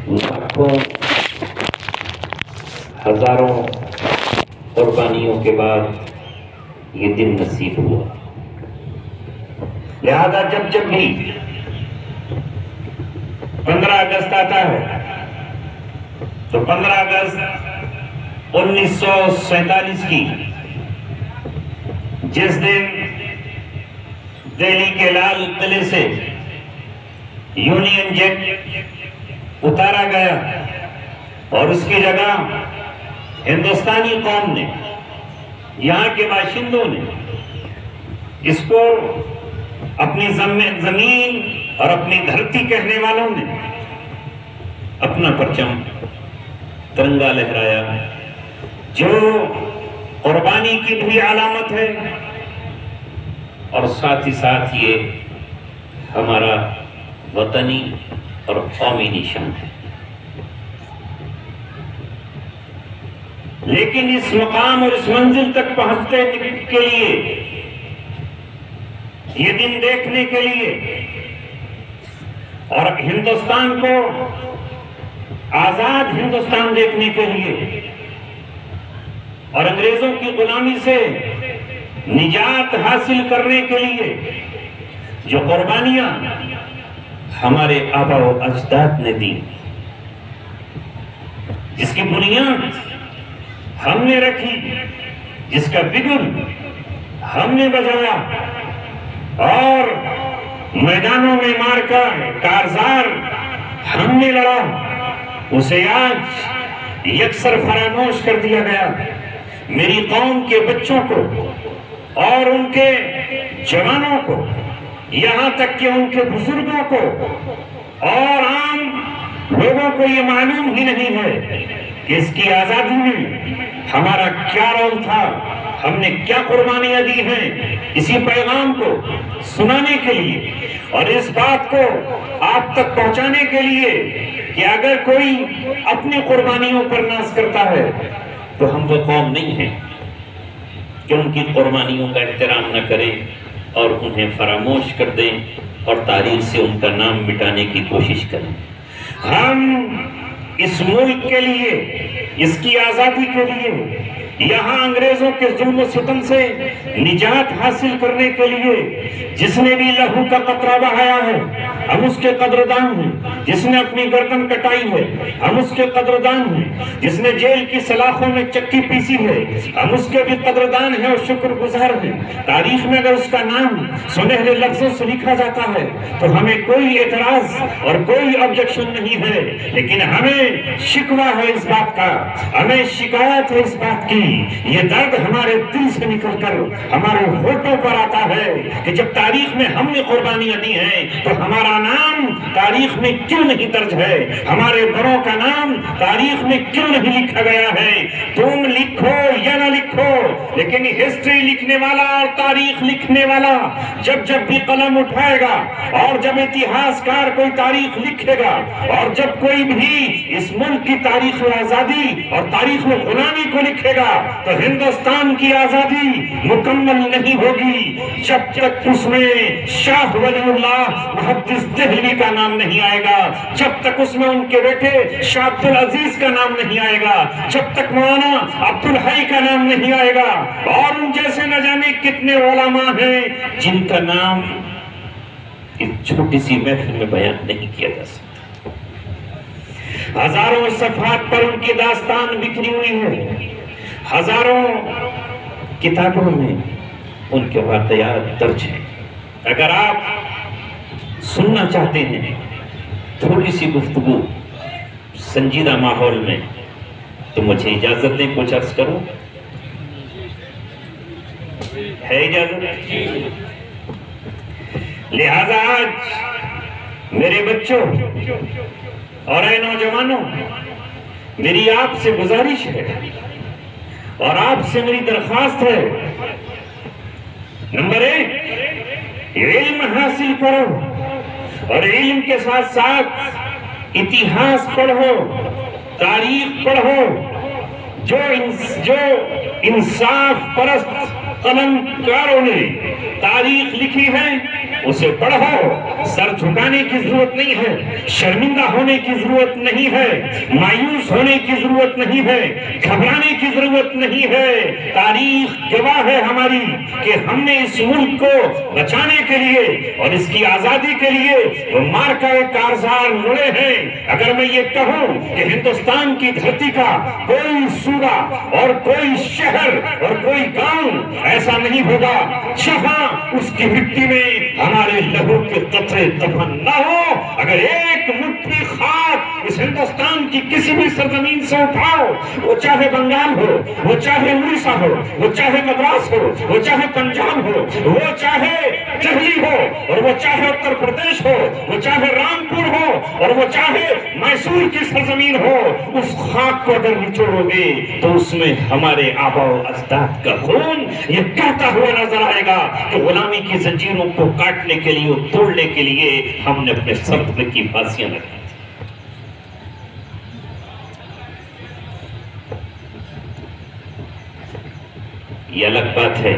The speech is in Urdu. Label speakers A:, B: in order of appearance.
A: لاکھوں ہزاروں قربانیوں کے بعد یہ دن نصیب ہوا۔ لہذا جب بھی 15 اگست آتا ہے تو 15 اگست 1947 کی جس دن دہلی کے لال قلعے سے یونین جیک اتارا گیا اور اس کی جگہ ہندوستانی قوم نے، یہاں کے باشندوں نے اس کو اپنی زمین اور اپنی دھرتی کہنے والوں نے اپنا پرچم ترنگا لہرایا، جو قربانی کی بھی علامت ہے اور ساتھ ہی ساتھ یہ ہمارا وطنی اور قومی نشان ہے۔ لیکن اس مقام اور اس منزل تک پہنچنے کے لیے، یہ دن دیکھنے کے لیے اور ہندوستان کو آزاد ہندوستان دیکھنے کے لیے اور انگریزوں کی غلامی سے نجات حاصل کرنے کے لیے جو قربانیاں ہمارے آبا و اجداد نے دی، جس کی بنیاد ہم نے رکھی، جس کا بگل ہم نے بجایا اور میدانوں میں مار کر کارزار ہم نے لڑا، اسے آج یکسر فراموش کر دیا گیا۔ میری قوم کے بچوں کو اور ان کے جوانوں کو، یہاں تک کہ ان کے بزرگوں کو اور عام لوگوں کو یہ معلوم ہی نہیں ہے کہ اس کی آزادی میں ہمارا کیا رول تھا، ہم نے کیا قربانیاں دی ہیں۔ اسی پیغام کو سنانے کے لیے اور اس بات کو آپ تک پہنچانے کے لیے کہ اگر کوئی اپنی قربانیوں پر ناز کرتا ہے تو ہم وہ قوم نہیں ہیں کہ ان کی قربانیوں کا احترام نہ کریں اور انہیں فراموش کر دیں اور تاریخ سے ان کا نام مٹانے کی کوشش کریں۔ ہم اس ملک کے لیے، اس کی آزادی کے لیے، یہاں انگریزوں کے ظلم و ستم سے نجات حاصل کرنے کے لیے جس نے بھی لہو کا قطرہ بہایا ہے ہم اس کے قدردان ہیں، جس نے اپنی گردن کٹائی ہے ہم اس کے قدردان ہیں، جس نے جیل کی سلاخوں میں چکی پیسی ہے ہم اس کے بھی قدردان ہیں اور شکر گزار ہیں۔ تاریخ میں اگر اس کا نام سنہرے لفظوں سے لکھا جاتا ہے تو ہمیں کوئی اعتراض اور کوئی آبجیکشن نہیں ہے، لیکن ہمیں شکوہ ہے اس بات کا، ہمیں شکایت ہے اس بات کی، یہ درد ہمارے دل سے نکل کر ہمارے ہونٹوں پر آتا ہے کہ جب تاریخ میں ہم نے قربانیاں دی ہیں تو ہمارا نام تاریخ میں کیوں نہیں درج ہے، ہمارے بڑوں کا نام تاریخ میں کیوں نہیں لکھا گیا ہے۔ تم لکھو یا نہ لکھو، لیکن ہسٹری لکھنے والا اور تاریخ لکھنے والا جب بھی قلم اٹھائے گا اور جب اتہاس کار کوئی تاریخ لکھے گا اور جب کوئی بھی اس ملک کی تاریخ آزادی اور تاریخ غلامی کو لکھے گا تو ہندوستان کی آزادی مکمل نہیں ہوگی جب تک اس میں شاہ ولی اللہ محدث دہلوی کا نام نہیں آئے گا، جب تک اس میں ان کے بیٹے شاہ عبدالعزیز کا نام نہیں آئے گا، جب تک مولانا عبدالحی کا نام نہیں آئے گا اور ان جیسے نہ جانے کتنے علماء ہیں جن کا نام ایک چھوٹی سی محفل میں بیان نہیں کیا جا سکتا۔ ہزاروں صفحات پر ان کی داستان بکھری ہوئی ہے، ہزاروں کتابوں میں ان کے واقعات درج ہیں۔ اگر آپ سننا چاہتے ہیں تھوڑی سی گفتگو سنجیدہ ماحول میں تو مجھے اجازت دیں کچھ عرض کروں، ہے اجازت؟ لہذا آج میرے بچوں اور اے نوجوانوں، میری آپ سے گزارش ہے اور آپ سے میری درخواست ہے، نمبر 1 علم حاصل کرو اور علم کے ساتھ ساتھ اتہاس پڑھو، تاریخ پڑھو، جو انصاف پرست قلم کاروں نے تاریخ لکھی ہے اسے پڑھو. سر جھکانے کی ضرورت نہیں ہے, شرمندہ ہونے کی ضرورت نہیں ہے, مایوس ہونے کی ضرورت نہیں ہے, گھبرانے کی ضرورت نہیں ہے. تاریخ گواہ ہے ہماری کہ ہم نے اس ملک کو بچانے کے لیے اور اس کی آزادی کے لیے وہ مارکہ کارزار لڑے ہیں. اگر میں یہ کہوں کہ ہندوستان کی دھرتی کا کوئی صوبہ اور کوئی شہر اور کوئی گاؤں ایسا نہیں ہوگا جہاں اس کی مٹی میں ہمارے لہو کے قطرے دفن نہ ہو. اگر ایک مٹھی خاک اس ہندوستان کی کسی بھی سرزمین سے اٹھاؤ, وہ چاہے بنگال ہو, وہ چاہے اڑیسہ ہو, وہ چاہے مدراس ہو, وہ چاہے پنجاب ہو, وہ چاہے دہلی ہو, اور وہ چاہے اتر پردیش ہو, وہ چاہے رامپور ہو, اور وہ چاہے میسور کی سرزمین ہو, اس خاک کو اگر نچوڑو گے تو اس میں ہمارے آبا و اجداد کا خون یہ کہتا ہوا نظر آئے گا کہ غلامی کی زنجیروں کو کاٹنے کے لیے, توڑنے کے لیے ہم نے اپنے سر کی پھانسیاں لگائی. یہ الگ بات ہے